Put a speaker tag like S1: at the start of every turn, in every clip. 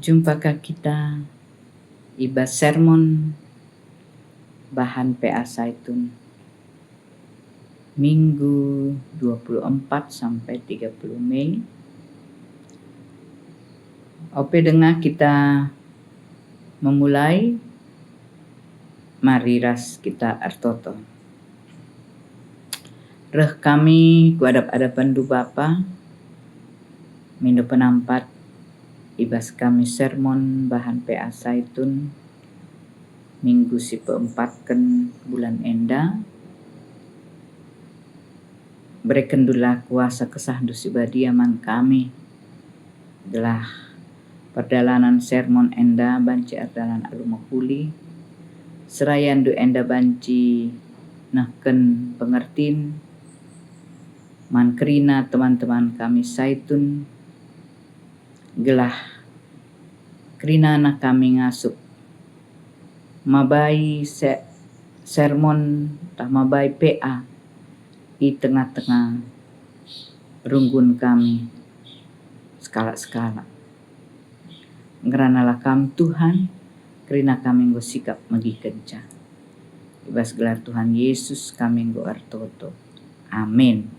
S1: Jumpakah kita iba sermon bahan PA Zaitun Minggu 24 sampai 30 Mei. Ope dengar kita memulai, mari ras kita artoto. Reh kami kuadap-adapan du Bapa, mindo penampat ibas kami sermon bahan PA Zaitun Minggu si keempatken bulan enda. Berekendulah kuasa kesahdu sibadiaman kami adalah perdalanan sermon enda banci ardalan alumahuli serayandu enda banci nahken pengertin man kerina teman-teman kami Zaitun gelah kerina na kami ngasup mabai sermon tah mabai PA di tengah-tengah runggun kami skala-skala. Ngeranalah kam Tuhan, kerina kami nggo sikap magi kenca. Ibas gelar Tuhan Yesus kami nggo artoto. Amin.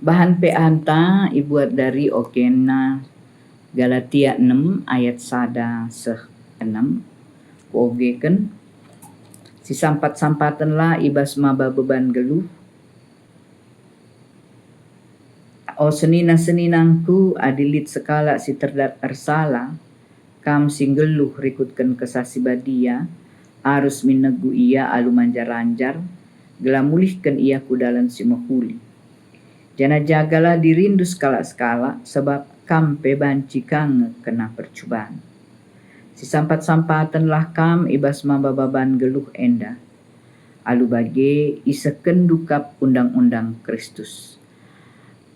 S1: Bahan PA anta ibuat dari okena Galatia 6 ayat 1-6. Kuogeken si sampat-sampatan lah ibas maba beban geluh. O senina-seninangku adilit sekala si terdat ersala, kam singgeluh rikutkan kesasi badia, arus minegu ia alu manjar-anjar, gelamulihkan ia kudalan si mahuli. Jana jagalah dirindu skala-skala, sebab kam pebanci kange kena percubaan. Si sampat-sampatan lah kam ibas mabababan geluh enda. Alu bage iseken dukap undang-undang Kristus.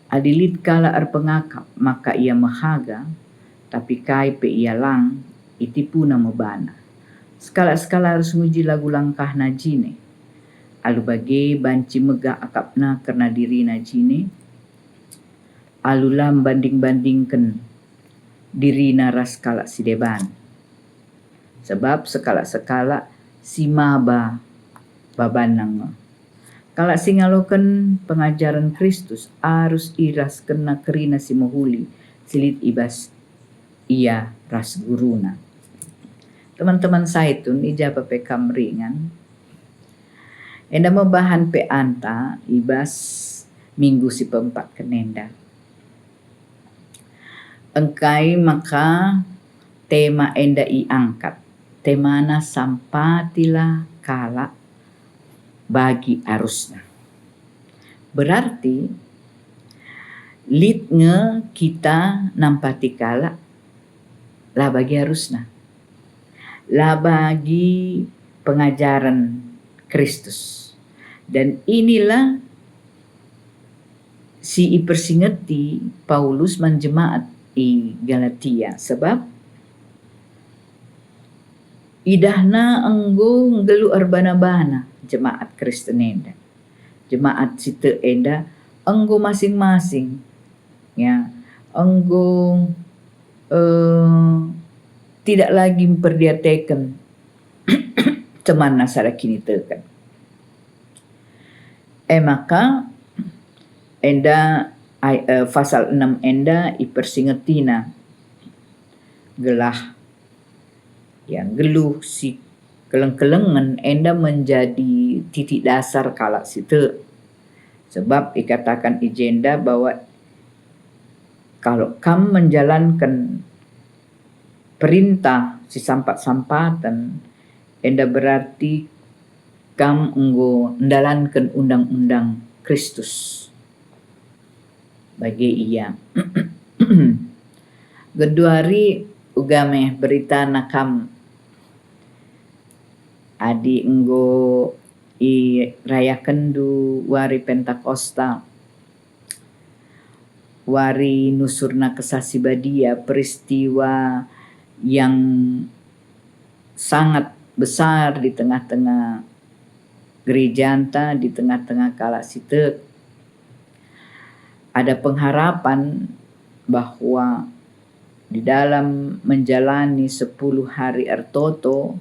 S1: Adilit kala erpengakap maka ia mahaga, tapi kai pe ia lang itipu na mebana. Skala-skala harus nguji lagu langkah na jine. Alu bage banci megah akapna karena diri na jine. Alulam banding-bandingkan diri na ras kala si deban. Sebab sekala-sekala si maba babanang. Kala singaloken pengajaran Kristus arus iras kena kerina si mohuli silit ibas ia ras guruna. Teman-teman Zaitun ijaba pekam ringan. Enda membahan pe anta ibas minggu si keempat kenenda. Engkai maka tema enda iangkat. Temana sampatila kala bagi arusna. Berarti litnge kita nampati kala lah bagi arusna. Lah bagi pengajaran Kristus. Dan inilah si ipersingeti Paulus menjemaat i Galatia, sebab idahna enggo ngelu erbana-bana jemaat Kristen enda. Jemaat situ enda enggo masing-masing ya enggo tidak lagi memperdiatakan teman nasara kini tekan. Maka enda pasal 6 enda ipersingetina gelah yang geluh si keleng-kelengan enda menjadi titik dasar kala situ. Sebab dikatakan agenda bahwa kalau kam menjalankan perintah si sampat-sampatan enda berarti kam enggo menjalankan undang-undang Kristus. Bagi ia. Geduari ugame berita nakam adi enggo i rayakan du wari Pentakosta, wari nusurna kesasi badia, peristiwa yang sangat besar di tengah-tengah gereja anta, di tengah-tengah kala situ. Ada pengharapan bahwa di dalam menjalani 10 hari ertoto,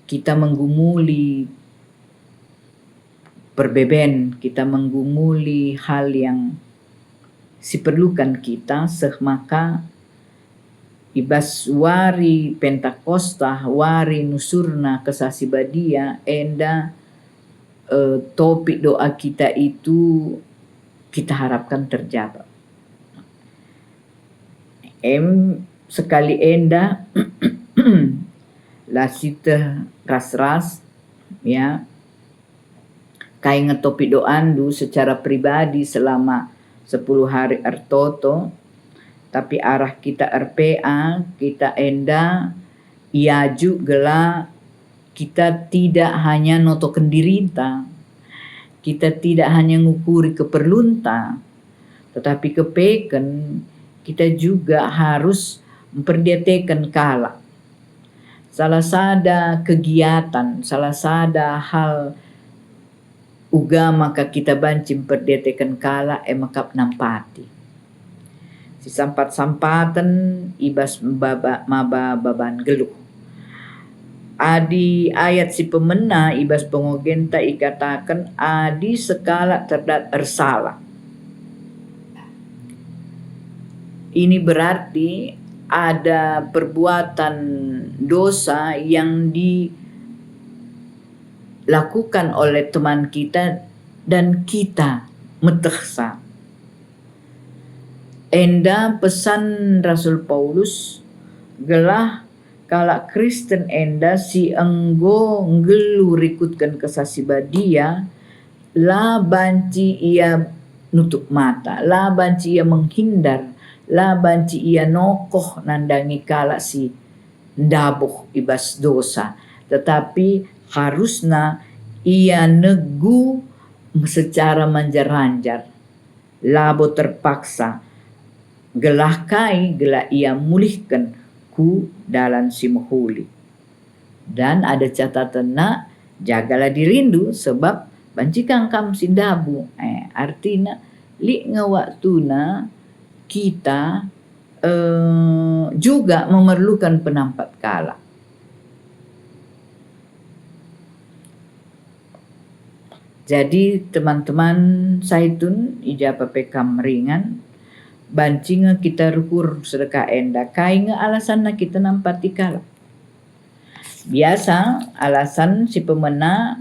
S1: kita menggumuli perbeben, kita menggumuli hal yang diperlukan kita, maka ibas wari Pentakosta, wari nusurna kesasibadia, enda topik doa kita itu kita harapkan terjawab. Sekali enda lasita ras-ras ya kai ngetopi doandu secara pribadi selama 10 hari ertoto, tapi arah kita RPA kita enda iaju gela kita tidak hanya notoken dirita, kita tidak hanya ngukuri keperlunta, tetapi kepeken kita juga harus memperdiatekan kala. Salah sada kegiatan, salah sada hal uga maka kita banci memperdiatekan kala makap nampati. Si sampat-sampatan ibas maba baban geluh. Adi ayat si pemena ibas pengogenta ikatakan adi sekala terdat ersalah. Ini berarti ada perbuatan dosa yang dilakukan oleh teman kita dan kita metehsa. Enda pesan Rasul Paulus gelah kala Kristen enda si enggo ngelu rikutkan kesasibadia la banci ia nutup mata, la banci ia menghindar, la banci ia nokoh nandangi kala si ndabuh ibas dosa, tetapi harusna ia negu secara manjar-manjar, labo terpaksa gelah kai gelah ia mulihkan ku dalam si mahuli. Dan ada catatan nak jagalah dirindu sebab bancikan kam sindabu. Artinya li ngawaktuna kita juga memerlukan penampat kala. Jadi teman-teman saitun ijapa pekam ringan bancinga kita rukur sedekah enda kainga alasan na kita nampati kala. Biasa alasan si pemena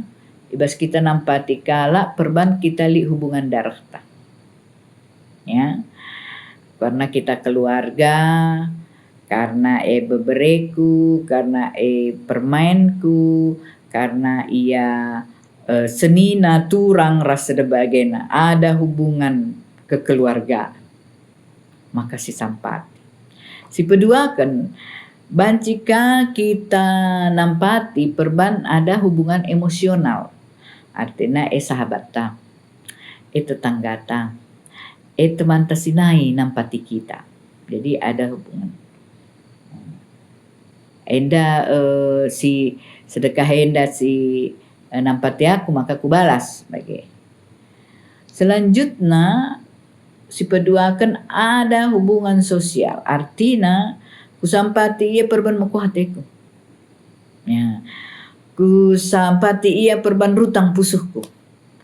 S1: ibas kita nampati kala perban kita li hubungan darah ta. Ya. Karena kita keluarga, karena bebereku, karena permainku, karena ia senina turang rasa debagena ada hubungan kekeluargaan. Maka si sampati. Si kedua kan bancika kita nampati perban ada hubungan emosional. Artinya sahabat ta, tetangga ta, teman tasinai nampati kita. Jadi ada hubungan. Enda si sedekah enda si nampati aku maka ku balas bagi. Selanjutnya si peduakan ada hubungan sosial. Artinya ku sampati ia perban maku hatiku. Ya. Ku sampati ia perban rutang pusuhku.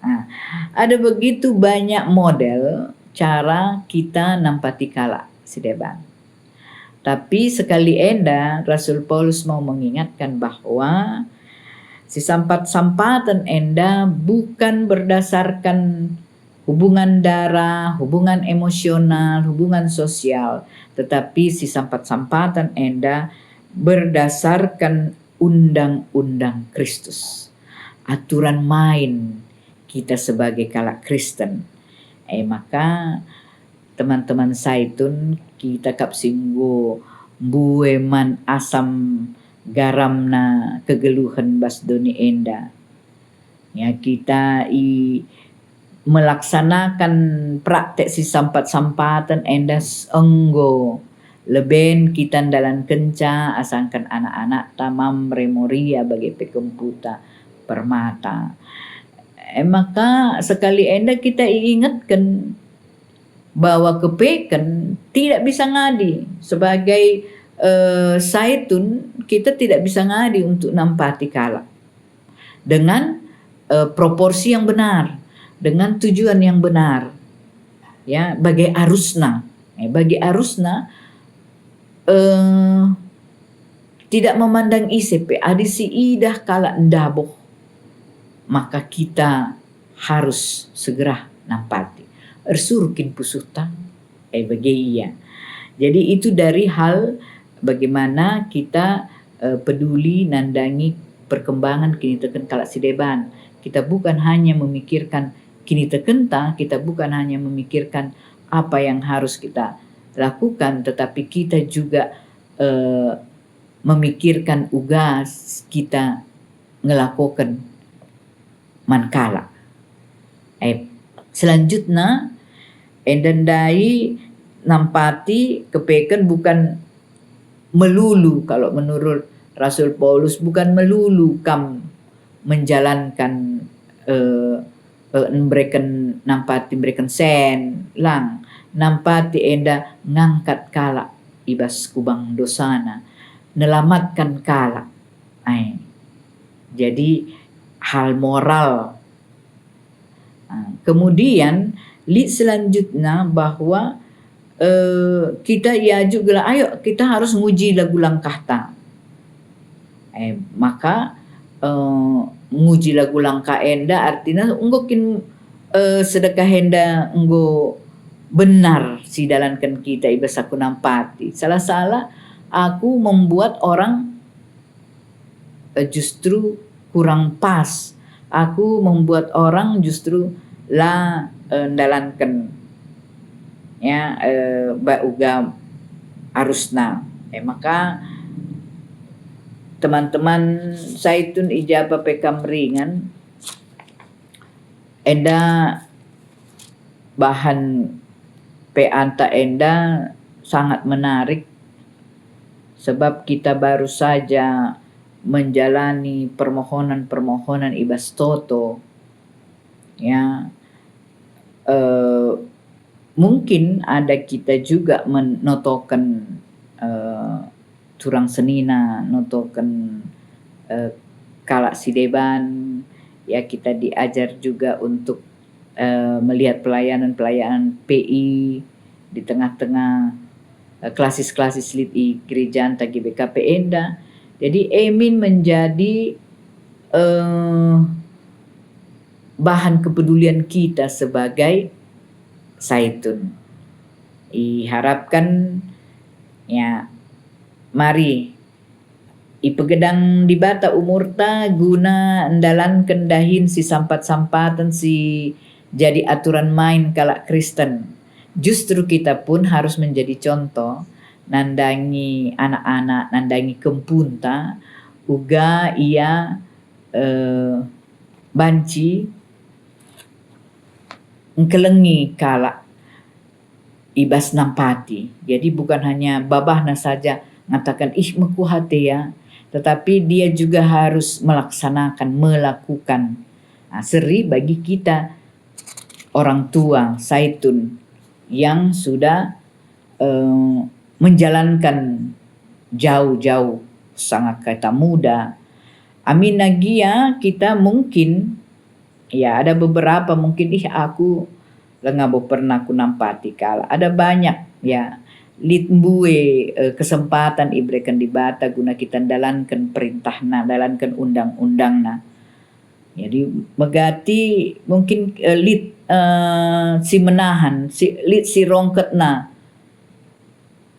S1: Nah, ada begitu banyak model cara kita nampati kala si deban. Tapi sekali enda Rasul Paulus mau mengingatkan bahwa si sampat-sampatan enda bukan berdasarkan hubungan darah, hubungan emosional, hubungan sosial, tetapi si sampat-sampatan enda berdasarkan undang-undang Kristus. Aturan main kita sebagai kala Kristen. Maka teman-teman saitun kita kapsinggo bueman asam garamna kegeluhan basdoni enda. Ya kita melaksanakan praktek si sampat-sampatan endas enggo leben kita dalam kenca asangkan anak-anak tamam memoria bagi pekemputa permata. Maka sekali enda kita ingatkan bahwa kepeken tidak bisa ngadi sebagai saitun, kita tidak bisa ngadi untuk nampati kala dengan proporsi yang benar, dengan tujuan yang benar, ya, bagi arusna. Bagi arusna tidak memandang isep, adisi idah kala ndaboh, maka kita harus segera nampati. Ersurkin pusuta, bagi iya. Jadi itu dari hal bagaimana kita peduli nandangi perkembangan kini teken kala sideban. Kita bukan hanya memikirkan kini tekenta, kita bukan hanya memikirkan apa yang harus kita lakukan, tetapi kita juga memikirkan ugas kita ngelakukan mankala. Selanjutnya endandai nampati kepeken bukan melulu, kalau menurut Rasul Paulus, bukan melulu kam menjalankan memberikan nampati memberikan sen lang, nampati enda ngangkat kala ibas kubang dosana, nelamatkan kala. Jadi hal moral. Kemudian selanjutnya bahwa kita ya juga ayo kita harus nguji lagu langkah ta. Maka nguji lagu langkah enda artinya unggokin sedekah enda unggo benar si dalankan kita ibas aku nampati. Salah-salah aku membuat orang justru kurang pas. Aku membuat orang justru dalankan ya uga arusna. Maka teman-teman saitun ijabah pekam ringan enda bahan peanta enda sangat menarik, sebab kita baru saja menjalani permohonan ibas toto, ya. Mungkin ada kita juga menotokan turang senina, notokan kala sideban, ya, kita diajar juga untuk melihat pelayanan PI di tengah-tengah klasis-klasis lit i gereja tagi BKP enda. Jadi emin menjadi bahan kepedulian kita sebagai saitun. Iharapkan ya, mari ipegedang di bata umurta guna endalan kendahin si sampat-sampatan si jadi aturan main kala Kristen. Justru kita pun harus menjadi contoh nandangi anak-anak, nandangi kempunta uga ia banci ngkelengi kala ibas nampati. Jadi bukan hanya babahna saja ngatakan meku hati ya, tetapi dia juga harus melakukan. Seri bagi kita orang tua saitun yang sudah menjalankan jauh-jauh sangat kata muda. Amin nagia kita mungkin ya ada beberapa mungkin aku lengabo pernah ku nampati kala. Ada banyak ya litmbue kesempatan ibrekan di bata guna kita dalankan perintahna, dalankan undang-undangna. Jadi megati mungkin si menahan, si rongketna,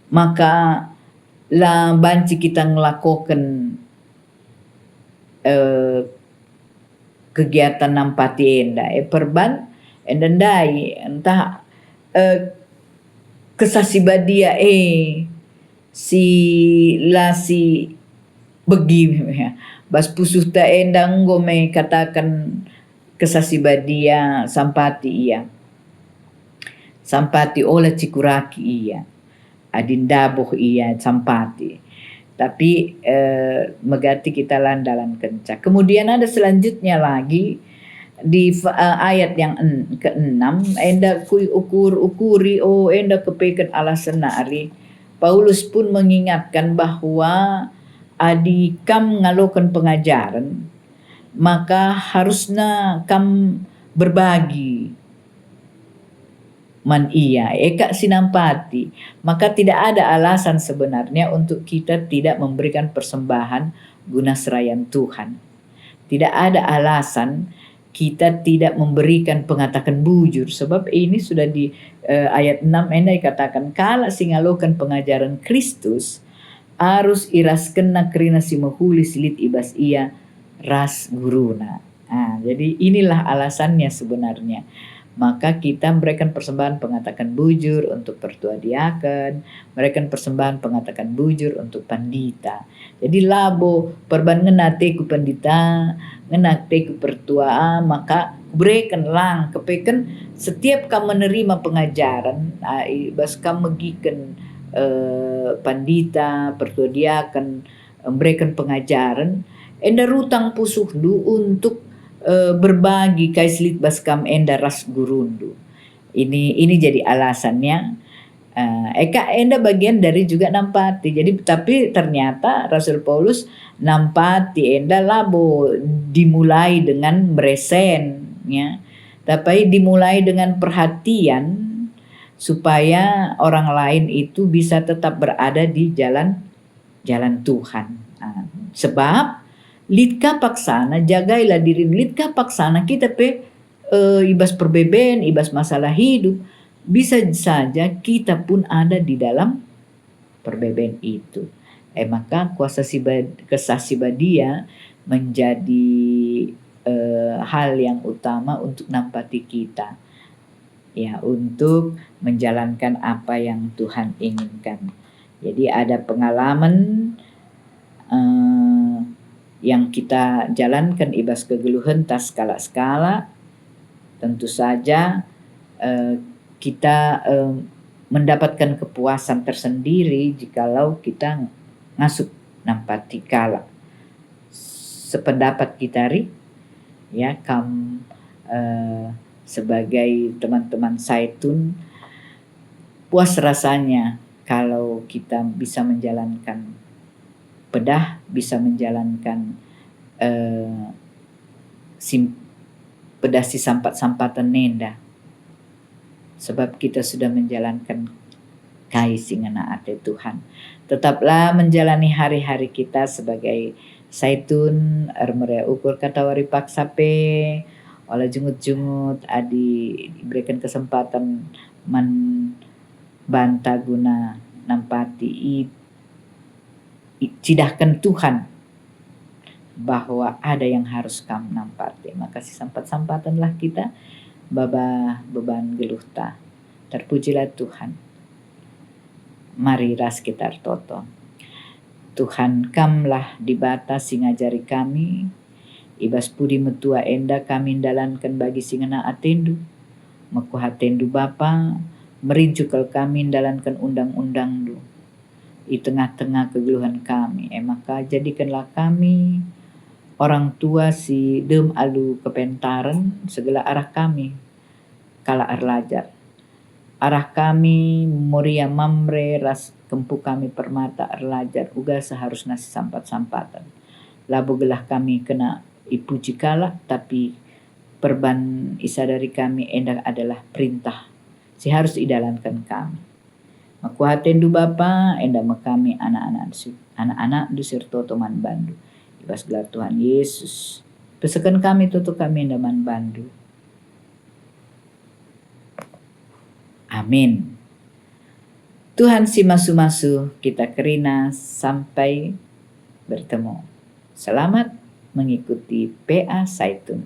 S1: maka la banci kita ngelakukan kegiatan nampati enda perban endandai entah kesasibadia si begi ya. Bas pusuh ta endang gome katakan kesasibadia sampati iya. Sampati oleh cikuraki iya. Adindaboh iya sampati. Tapi megati kita landalan kencak. Kemudian ada selanjutnya lagi di ayat yang ke-6 enda kui ukuri enda kepeken alasan ari Paulus pun mengingatkan bahwa adi kam ngalokan pengajaran maka harusnya kam berbagi man iya eka sinampati, maka tidak ada alasan sebenarnya untuk kita tidak memberikan persembahan guna serayan Tuhan. Tidak ada alasan kita tidak memberikan pengatakan bujur, sebab ini sudah di ayat 6 endai katakan kala singalokan pengajaran Kristus harus iras kena kerina si mahuli silit ibas ia ras guruna. Jadi inilah alasannya sebenarnya. Maka kita memberikan persembahan pengatakan bujur untuk pertua diaken, memberikan persembahan pengatakan bujur untuk pandita. Jadi labo perban ngenate ku pandita, ngenate ku pertua, maka berikan lang kepeken setiap kamu menerima pengajaran, bas kamu megiken pandita, pertua diaken, memberikan pengajaran, enda rutang pusuhdu untuk berbagi kaislit baskam enda ras gurundu. Ini jadi alasannya. Eka enda bagian dari juga nampati. Jadi tapi ternyata Rasul Paulus nampati enda labo dimulai dengan beresen ya. Tapi dimulai dengan perhatian supaya orang lain itu bisa tetap berada di jalan Tuhan. Sebab litka paksana jagailah diri litka paksana kita ibas perbeben, ibas masalah hidup, bisa saja kita pun ada di dalam perbeben itu. Maka kuasa kesasibadia menjadi hal yang utama untuk nampati kita, ya, untuk menjalankan apa yang Tuhan inginkan. Jadi ada pengalaman yang kita jalankan ibas kegeluhan tas skala-skala, tentu saja kita mendapatkan kepuasan tersendiri jikalau kita ngasup nampati kala sependapat kita ya kam sebagai teman-teman Zaitun puas rasanya kalau kita bisa menjalankan pedah, bisa menjalankan pedah si sampat-sampatan nenda, sebab kita sudah menjalankan kai singana ate Tuhan. Tetaplah menjalani hari-hari kita sebagai Zaitun ermere ukur katawari paksa oleh jungut-jungut adi diberikan kesempatan banta guna nampati cidahkan Tuhan bahwa ada yang harus kamu nampati. Maka si sampat-sampatanlah kita baba beban geluhta. Terpujilah Tuhan. Mari ras kita toto. Tuhan kamlah dibata singajari kami, ibas pudi metua enda kami dalankan bagi singana atendu, maku hatendu Bapa, merinjukal kami dalankan undang-undang du. Di tengah-tengah kegeluhan kami, maka jadikanlah kami orang tua si dem alu kepentaran segala arah kami kala arlajar, arah kami moria mamre ras kempu kami permata arlajar uga seharusnya si sampat-sampatan labu gelah kami kena ipuji kala, tapi perban isa dari kami endak adalah perintah si harus idalankan kami. Makuhaten du Bapa enda kami anak-anak du serto teman bandu ibas gelar Tuhan Yesus pesekan kami tutu kami enda man bandu. Amin. Tuhan si masu-masu kita kerina sampai bertemu. Selamat mengikuti PA Zaitun.